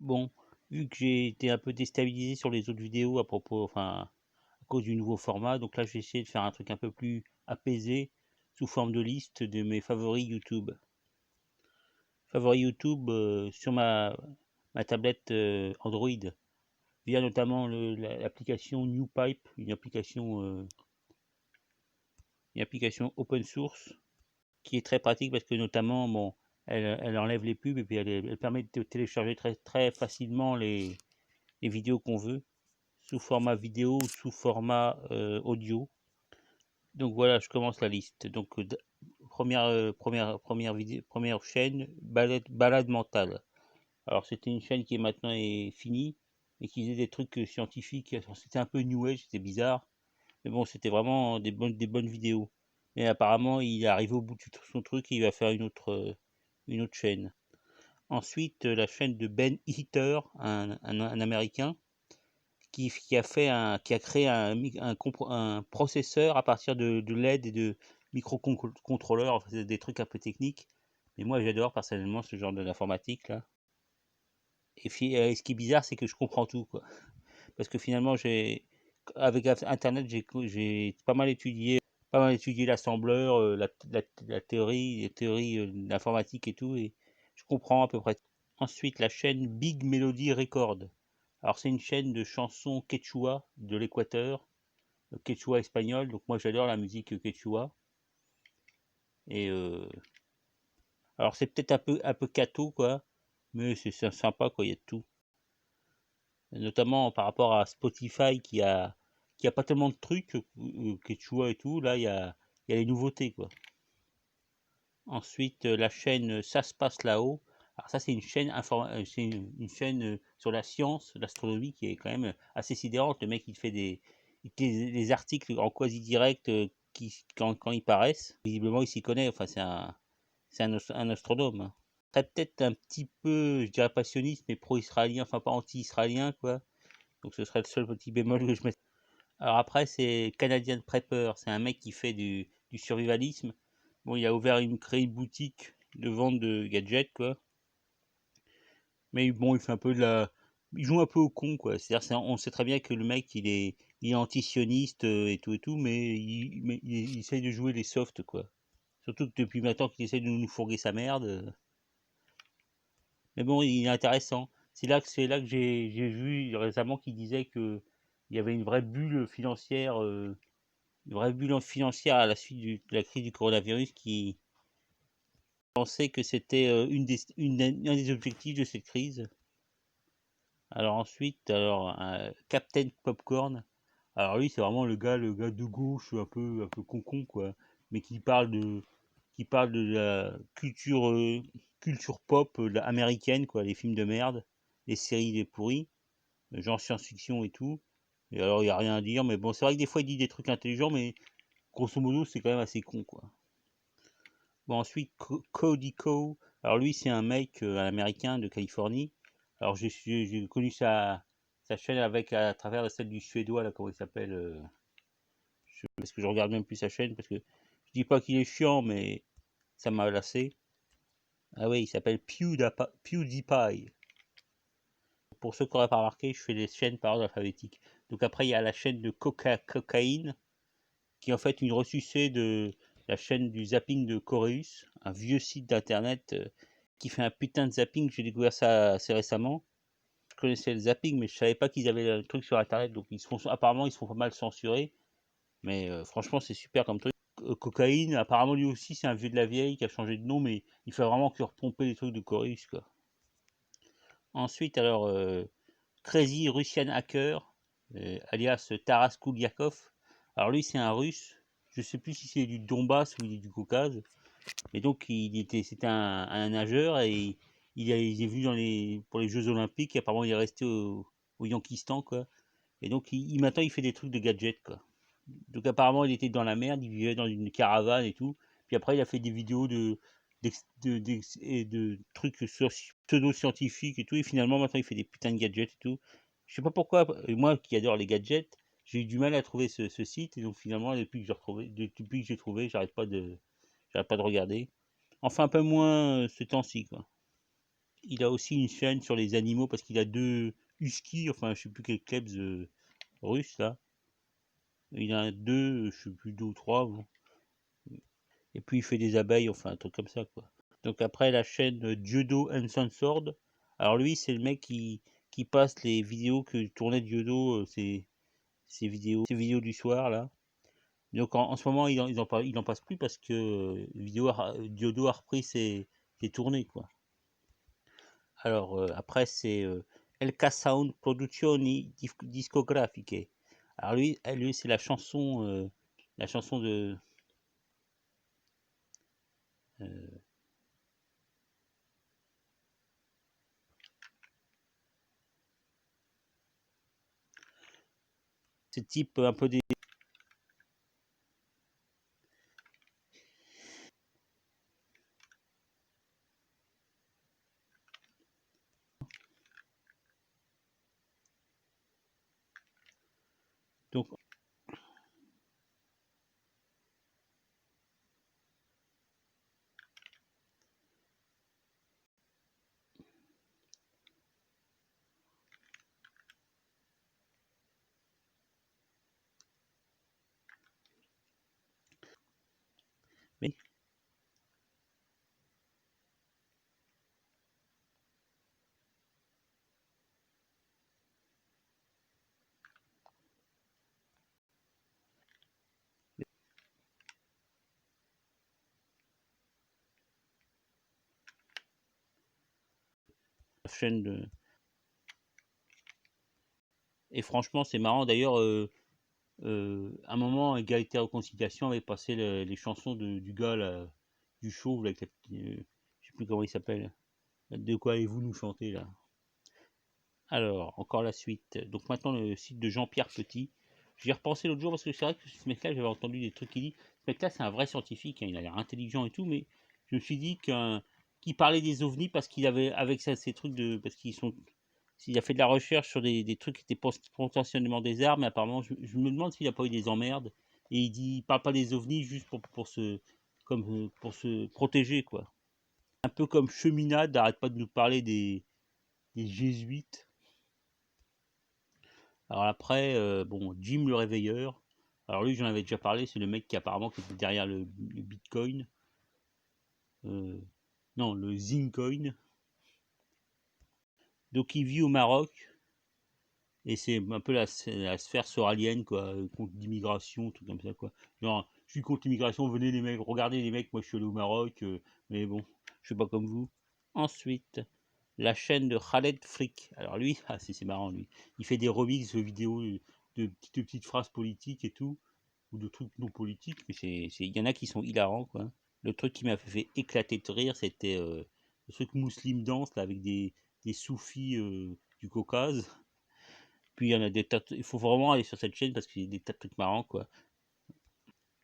Bon, vu que j'ai été un peu déstabilisé sur les autres vidéos à propos, enfin, à cause du nouveau format, donc là, je vais essayer de faire un truc un peu plus apaisé sous forme de liste de mes favoris YouTube. Favoris YouTube sur ma tablette Android, via notamment l'application NewPipe, une application open source qui est très pratique parce que notamment, bon, elle enlève les pubs et puis elle permet de télécharger très facilement les vidéos qu'on veut, sous format vidéo ou sous format audio. Donc voilà, je commence la liste. Donc première chaîne, balade mentale. Alors c'était une chaîne qui maintenant est finie et qui faisait des trucs scientifiques. C'était un peu new age, c'était bizarre, mais bon, c'était vraiment des bonnes vidéos. Mais apparemment, il est arrivé au bout de son truc et il va faire une autre chaîne. Ensuite, la chaîne de Ben Eater, un Américain, qui a créé un processeur à partir de LED et de microcontrôleurs, enfin, c'est des trucs un peu techniques. Mais moi, j'adore personnellement ce genre d'informatique là. Et ce qui est bizarre, c'est que je comprends tout, quoi. Parce que finalement, avec Internet, j'ai pas mal étudié l'assembleur, la théorie, les théories d'informatique et tout, et je comprends à peu près. Ensuite, la chaîne Big Melody Record. Alors, c'est une chaîne de chansons quechua de l'Équateur, quechua espagnol. Donc, moi, j'adore la musique quechua. Et alors, c'est peut-être un peu catho, quoi, mais c'est sympa, quoi. Il y a de tout. Notamment par rapport à Spotify qui a pas tellement de trucs, quechua et tout. Là, il y a les nouveautés, quoi. Ensuite, la chaîne Ça se passe là-haut. Alors ça, c'est une chaîne, c'est une chaîne sur la science, l'astronomie, qui est quand même assez sidérante. Le mec, il fait des articles en quasi direct quand ils paraissent. Visiblement, il s'y connaît. Enfin, un astronome, hein. Très peut-être un petit peu, je dirais passionniste, mais pro-israélien, enfin pas anti-israélien, quoi. Donc ce serait le seul petit bémol que je mets. Alors après, c'est Canadian Prepper. C'est un mec qui fait du survivalisme. Bon, il a créé une boutique de vente de gadgets, quoi. Mais bon, il fait un peu il joue un peu au con, quoi. C'est-à-dire, on sait très bien que le mec, il est anti-sioniste et tout, mais il essaye de jouer les softs, quoi. Surtout que depuis maintenant qu'il essaie de nous fourguer sa merde. Mais bon, il est intéressant. C'est là que j'ai vu récemment qu'il disait que il y avait une vraie bulle financière à la suite de la crise du coronavirus qui pensait que c'était un des objectifs de cette crise. Alors ensuite, Captain Popcorn. Alors lui, c'est vraiment le gars de gauche, un peu concon, quoi, mais qui parle de la culture pop américaine, quoi, les films de merde, les séries des pourris, genre science-fiction et tout. Et alors, il y a rien à dire, mais bon, c'est vrai que des fois, il dit des trucs intelligents, mais grosso modo, c'est quand même assez con, quoi. Bon, ensuite, Cody Co. Alors lui, c'est un mec, un américain de Californie. Alors j'ai connu sa chaîne à travers celle du suédois, là, comment il s'appelle, parce que je regarde même plus sa chaîne, parce que je dis pas qu'il est chiant, mais ça m'a lassé. Ah oui, il s'appelle PewDiePie. Pour ceux qui n'auraient pas remarqué, je fais des chaînes par ordre alphabétique. Donc après, il y a la chaîne de Cocaïne, qui est en fait une ressucée de la chaîne du zapping de Coréus, un vieux site d'internet qui fait un putain de zapping. J'ai découvert ça assez récemment. Je connaissais le zapping, mais je savais pas qu'ils avaient le truc sur internet. Donc apparemment, ils se font pas mal censurer. Mais franchement, c'est super comme truc. Cocaïne, apparemment lui aussi, c'est un vieux de la vieille qui a changé de nom, mais il fait vraiment que repomper les trucs de Coréus, quoi. Ensuite, alors, Crazy Russian Hacker, alias Taras Kouliakov. Alors lui, c'est un russe. Je sais plus si c'est du Donbass ou du Caucase. Et donc, c'était un nageur et il est venu pour les Jeux Olympiques. Et apparemment, il est resté au Yankistan, quoi. Et donc, maintenant, il fait des trucs de gadgets, quoi. Donc, apparemment, il était dans la merde, il vivait dans une caravane et tout. Puis après, il a fait des vidéos de trucs pseudo-scientifiques et tout. Et finalement, maintenant, il fait des putains de gadgets et tout. Je sais pas pourquoi, moi qui adore les gadgets, j'ai eu du mal à trouver ce site. Et donc, finalement, depuis que j'ai trouvé, j'arrête pas de regarder. Enfin, un peu moins ce temps-ci, quoi. il a aussi une chaîne sur les animaux parce qu'il a 2 huskies, enfin je sais plus quel kebs russe là. Il en a 2, je sais plus 2 ou 3. Bon. Et puis il fait des abeilles, enfin un truc comme ça quoi. Donc après la chaîne Diodo Uncensored. Alors lui c'est le mec qui passe les vidéos que tournait Diodo, ces vidéos du soir là. Donc en ce moment il en passe plus parce que Diodo a repris ses tournées quoi. Alors après c'est LK Sound Produzioni Discografiche. Alors lui c'est la chanson de ce type un peu des donc mais la chaîne de et franchement c'est marrant d'ailleurs à un moment Égalité et Réconciliation avait passé les chansons du gars là, du chauve là, avec la petite, je sais plus comment il s'appelle. De quoi allez-vous nous chanter là? Alors, encore la suite. Donc maintenant, le site de Jean-Pierre Petit. J'y ai repensé l'autre jour parce que c'est vrai que ce mec-là, j'avais entendu des trucs qu'il dit. Ce mec-là, c'est un vrai scientifique, hein, il a l'air intelligent et tout, mais je me suis dit qu'il parlait des ovnis parce qu'il avait, avec ça, ces trucs de. Parce qu'ils sont. S'il a fait de la recherche sur des trucs qui étaient potentiellement des armes, mais apparemment, je me demande s'il n'a pas eu des emmerdes. Et il parle pas des ovnis juste pour se protéger, quoi. Un peu comme Cheminade, n'arrête pas de nous parler des jésuites. Alors après, bon, Jim le réveilleur. Alors lui, j'en avais déjà parlé, c'est le mec qui apparemment qui était derrière le Bitcoin. Euh, non, le Zincoin. Donc il vit au Maroc et c'est un peu la sphère soralienne, quoi, contre l'immigration, tout comme ça, quoi. Genre, je suis contre l'immigration, venez les mecs, regardez les mecs, moi je suis allé au Maroc, mais bon, je suis pas comme vous. Ensuite, la chaîne de Khaled Frick. Alors lui, ah, c'est marrant lui. Il fait des remixes de vidéos de petites phrases politiques et tout, ou de trucs non politiques, mais il y en a qui sont hilarants, quoi. Le truc qui m'a fait éclater de rire, c'était le truc Muslim Dance, là, avec des soufis du Caucase. Puis il y en a des tas il faut vraiment aller sur cette chaîne parce qu'il y a des tas de trucs marrants, quoi.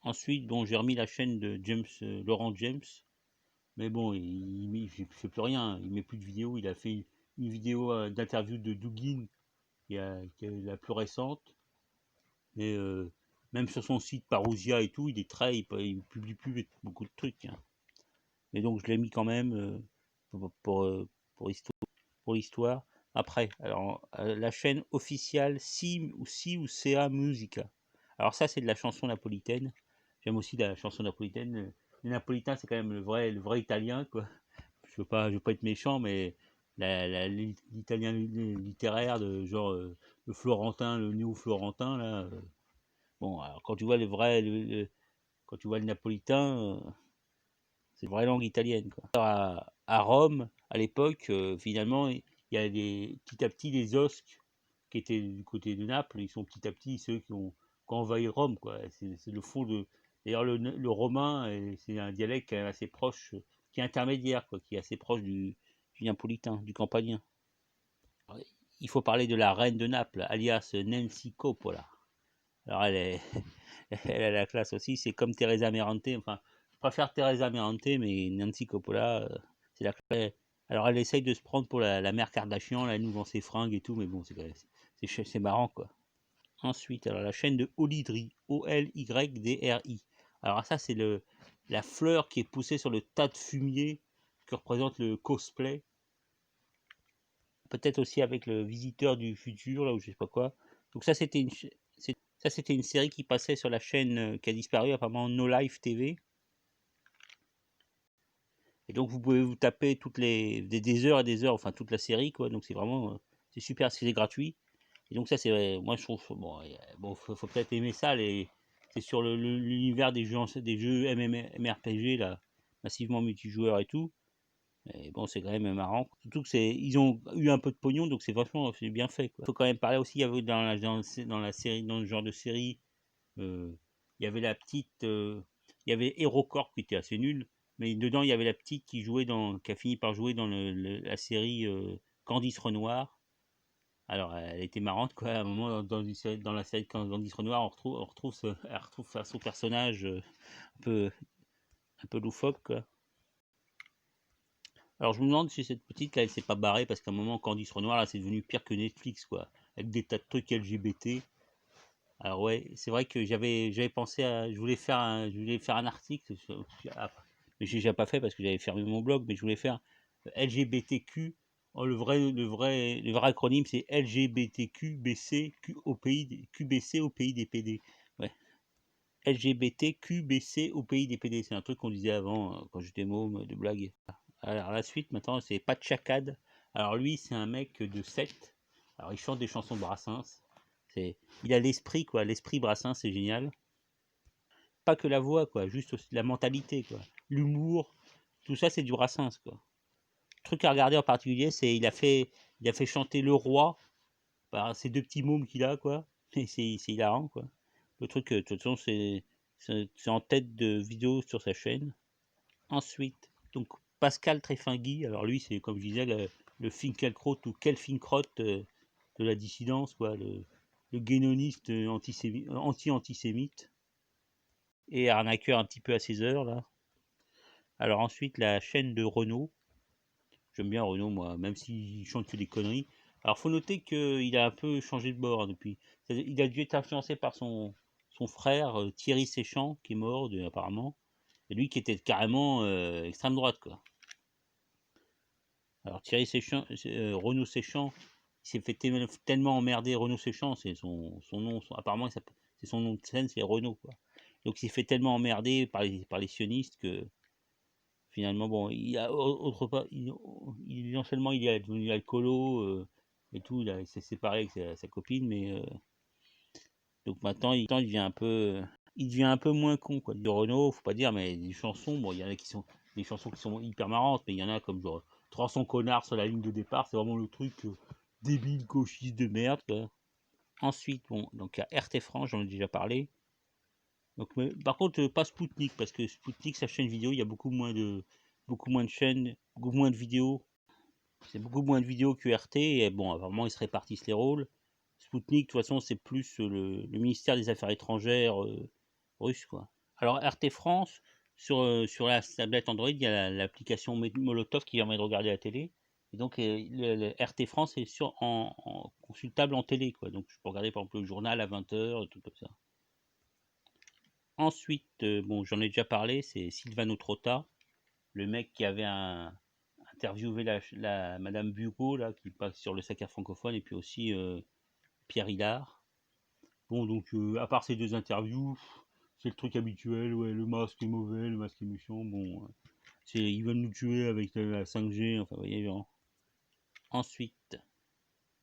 Ensuite, bon, j'ai remis la chaîne de James, Laurent James, mais bon, il fait plus rien, il met plus de vidéos. Il a fait une vidéo d'interview de Dugin qui est la plus récente. Et même sur son site Parousia et tout, il publie plus beaucoup de trucs, hein. Et donc je l'ai mis quand même pour l'histoire. Après, alors la chaîne officielle Si ou CA Musica. Alors ça c'est de la chanson napolitaine. J'aime aussi la chanson napolitaine. Les napolitains c'est quand même le vrai italien, quoi. Je veux pas être méchant, mais l'italien littéraire de genre le florentin, le néo-florentin là. Bon, alors, quand tu vois quand tu vois le napolitain, c'est une vraie langue italienne, quoi. À Rome, à l'époque, finalement, il y a petit à petit les Osques qui étaient du côté de Naples, ils sont petit à petit ceux qui ont envahi Rome, quoi. C'est le fond de. D'ailleurs, le romain, c'est un dialecte quand même assez proche, qui est intermédiaire, quoi, qui est assez proche du napolitain, du campanien. Alors, il faut parler de la reine de Naples, alias Nancy Coppola. Alors, elle a la classe aussi. C'est comme Teresa Merante. Enfin, je préfère Teresa Merante, mais Nancy Coppola, c'est la classe. Alors, elle essaye de se prendre pour la mère Kardashian. Là, elle nous vend ses fringues et tout, mais bon, c'est marrant, quoi. Ensuite, alors la chaîne de Olydri, Oldri. Alors, ça, c'est la fleur qui est poussée sur le tas de fumier que représente le cosplay. peut-être aussi avec le Visiteur du futur, là, ou je sais pas quoi. Donc ça, c'était une série qui passait sur la chaîne qui a disparu, apparemment No Life TV. Et donc vous pouvez vous taper des heures et des heures, enfin toute la série, quoi. Donc c'est vraiment, c'est super, c'est gratuit. Et donc ça, c'est, moi je trouve, bon, faut peut-être aimer ça. C'est sur l'univers des jeux MMORPG là, massivement multijoueurs et tout. Et bon, c'est quand même marrant. Surtout que ils ont eu un peu de pognon, donc c'est bien fait, quoi. Faut quand même parler aussi, il y avait dans la série, dans le genre de série, il y avait il y avait HeroCorp qui était assez nul, mais dedans il y avait la petite qui a fini par jouer dans la série Candice Renoir. Alors, elle était marrante, quoi. À un moment, dans la série de Candice Renoir, elle retrouve son personnage un peu, un peu loufoque, quoi. Alors, je me demande si cette petite, là, elle s'est pas barrée, parce qu'à un moment, Candice Renoir, là, c'est devenu pire que Netflix, quoi. Avec des tas de trucs LGBT. Alors, ouais, c'est vrai que j'avais pensé je je voulais faire un article, mais j'ai déjà pas fait parce que j'avais fermé mon blog, mais je voulais faire LGBTQ. Oh, le vrai acronyme, c'est LGBTQBC au pays QBC au pays des PD. Ouais. LGBTQBC au pays des PD. C'est un truc qu'on disait avant, quand j'étais môme, de blague. Alors la suite, maintenant, c'est Pat Chakad. Alors lui, c'est un mec de 7. Alors il chante des chansons de Brassens. Il a l'esprit, quoi. L'esprit Brassens, c'est génial. Pas que la voix, quoi. Juste aussi la mentalité, quoi. L'humour. Tout ça, c'est du Brassens, quoi. Truc à regarder en particulier, c'est il a fait chanter le roi par ces deux petits mômes qu'il a, quoi. Et c'est hilarant, quoi. Le truc, de toute façon, c'est en tête de vidéo sur sa chaîne. Ensuite, donc Pascal Tréfingui, alors lui, c'est comme je disais, le Finkielkraut ou Kelfinkrot de la dissidence, quoi. Le guénoniste anti-antisémite et arnaqueur un petit peu à ses heures, là. Alors ensuite, la chaîne de Renault. J'aime bien Renault, moi, même s'il chante que des conneries. Alors, faut noter qu'il a un peu changé de bord depuis. Il a dû être influencé par son frère Thierry Séchant, qui est mort apparemment. Et lui qui était carrément extrême droite, quoi. Alors, Renaud Séchant, il s'est fait tellement emmerder. Renaud Séchant, c'est son nom. Apparemment, c'est son nom de scène, c'est Renaud, quoi. Donc, il s'est fait tellement emmerder par les sionistes que finalement, bon, il a autre part, non seulement il est devenu alcoolo et tout, il s'est séparé avec sa copine, mais donc maintenant il devient il devient un peu moins con, quoi. Du Renault, faut pas dire, mais les chansons, bon, il y en a qui sont des chansons qui sont hyper marrantes, mais il y en a comme genre 300 connards sur la ligne de départ, c'est vraiment le truc débile, gauchiste de merde, quoi. Ensuite, bon, donc il y a RT France, j'en ai déjà parlé. Donc, mais, par contre, pas Spoutnik, parce que Spoutnik, sa chaîne vidéo, il y a beaucoup moins de chaînes, beaucoup moins de vidéos. C'est beaucoup moins de vidéos que RT, et bon, apparemment, ils se répartissent les rôles. Spoutnik, de toute façon, c'est plus le ministère des Affaires étrangères russe, quoi. Alors, RT France, sur la tablette Android, il y a l'application Molotov qui permet de regarder la télé. Et donc, le RT France est consultable en télé, quoi. Donc, je peux regarder, par exemple, le journal à 20h, tout comme ça. Ensuite, bon, j'en ai déjà parlé, c'est Silvano Trotta, le mec qui avait interviewé la Madame Bureau, là, qui passe sur le Sacar francophone, et puis aussi Pierre Hillard. Bon, donc, à part ces deux interviews, c'est le truc habituel, ouais, le masque est mauvais, le masque est méchant, bon, ils veulent nous tuer avec la 5G, enfin, vous voyez, genre. Ensuite,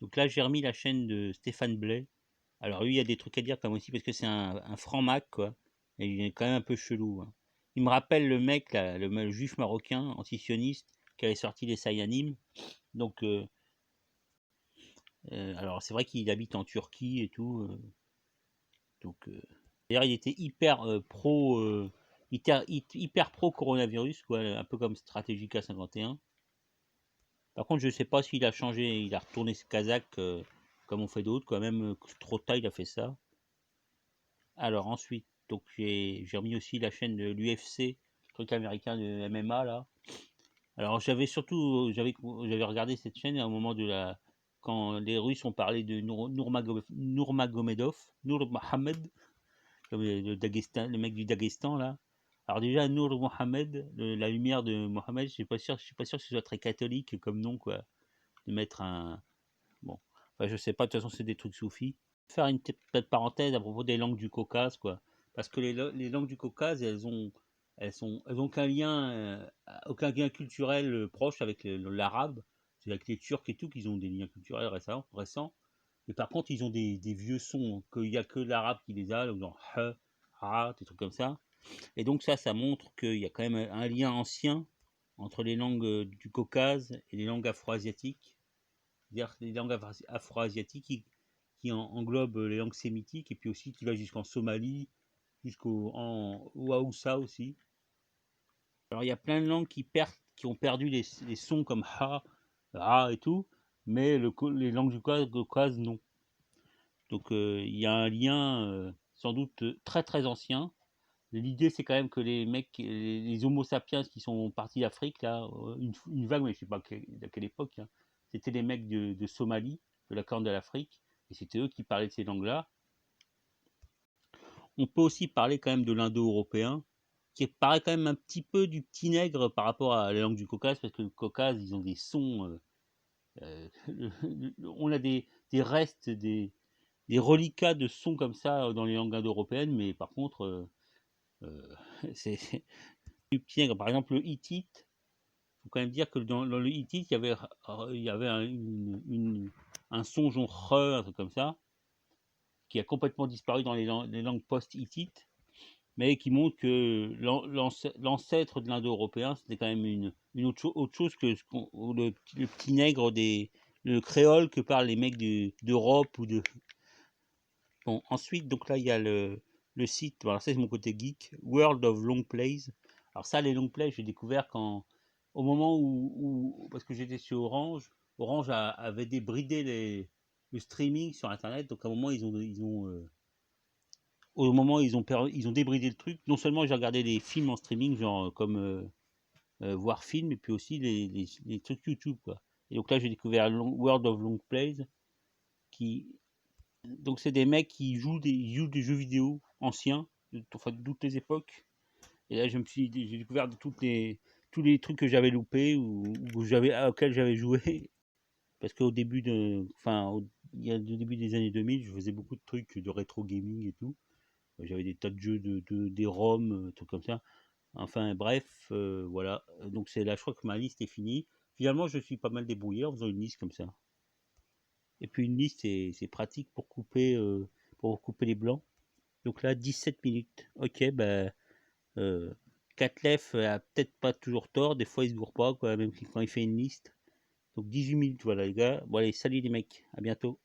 donc là, j'ai remis la chaîne de Stéphane Blais. Alors lui, il y a des trucs à dire comme aussi, parce que c'est un franc-mac, quoi. Et il est quand même un peu chelou, hein. Il me rappelle le mec, là, le juif marocain, antisioniste, qui avait sorti les Sayanim. Donc, alors c'est vrai qu'il habite en Turquie et tout. Donc, d'ailleurs, il était hyper pro coronavirus, quoi, un peu comme Stratégica 51. Par contre, je sais pas s'il a changé, il a retourné ce kazakh comme on fait d'autres, quoi. Même Trotta, il a fait ça. Alors ensuite, donc j'ai remis aussi la chaîne de l'UFC, truc américain de MMA là. Alors j'avais regardé cette chaîne à un moment quand les Russes ont parlé de Nurmagomedov, Nour Mohamed, comme le mec du Daghestan là. Alors déjà Nour Mohamed, la lumière de Mohamed, je suis pas sûr que ce soit très catholique comme nom, quoi. de mettre un... Bon, enfin, je sais pas, de toute façon, c'est des trucs soufis. Faire une petite parenthèse à propos des langues du Caucase, quoi. Parce que les langues du Caucase, elles ont aucun lien culturel proche avec l'arabe. C'est avec les Turcs et tout qu'ils ont des liens culturels récents. Mais par contre, ils ont des vieux sons, qu'il n'y a que l'arabe qui les a, genre des trucs comme ça. Et donc ça montre qu'il y a quand même un lien ancien entre les langues du Caucase et les langues afro-asiatiques. C'est-à-dire les langues afro-asiatiques qui englobent les langues sémitiques et puis aussi qui va jusqu'en Somalie, au Haoussa aussi. Alors il y a plein de langues qui ont perdu les sons comme ha et tout, mais les langues du Caucase non. Donc il y a un lien sans doute très très ancien. L'idée c'est quand même que les mecs, les Homo sapiens qui sont partis d'Afrique, là, une vague, mais je sais pas à quelle époque, hein, c'était les mecs de Somalie, de la Corne de l'Afrique, et c'était eux qui parlaient de ces langues-là. On peut aussi parler quand même de l'indo-européen, qui paraît quand même un petit peu du petit nègre par rapport à la langue du Caucase, parce que le Caucase, ils ont des sons, on a des restes, des reliquats de sons comme ça dans les langues indo-européennes, mais par contre, c'est du petit nègre. Par exemple, le hittite, il faut quand même dire que dans le hittite, il y avait un son genre un truc comme ça, qui a complètement disparu dans les langues post-hittites, mais qui montre que l'ancêtre de l'indo-européen, c'était quand même une autre chose que le petit nègre le créole que parlent les mecs d'Europe ou de... Bon, ensuite, donc là, il y a le site, voilà, ça c'est mon côté geek, World of Long Plays. Alors ça, les long plays, j'ai découvert au moment parce que j'étais sur Orange, Orange avait débridé le streaming sur Internet, donc à un moment, au moment où ils ont débridé le truc, non seulement j'ai regardé des films en streaming, genre comme voir film, et puis aussi les trucs YouTube, quoi. Et donc là, j'ai découvert World of Long Plays, qui, donc c'est des mecs qui jouent des jeux vidéo anciens, enfin de toutes les époques. Et là, j'ai découvert tous les trucs que j'avais loupés auxquels j'avais joué. Parce qu'au début il y a au début des années 2000, je faisais beaucoup de trucs de rétro gaming et tout. J'avais des tas de jeux des ROM, trucs comme ça. Enfin bref, voilà. Donc c'est là, je crois que ma liste est finie. Finalement, je suis pas mal débrouillé en faisant une liste comme ça. Et puis une liste, c'est pratique pour couper les blancs. Donc là, 17 minutes. Ok, bah, Catlef a peut-être pas toujours tort. Des fois, il se gourre pas, quoi, même quand il fait une liste. Donc 18 minutes, voilà les gars. Bon allez, salut les mecs, à bientôt.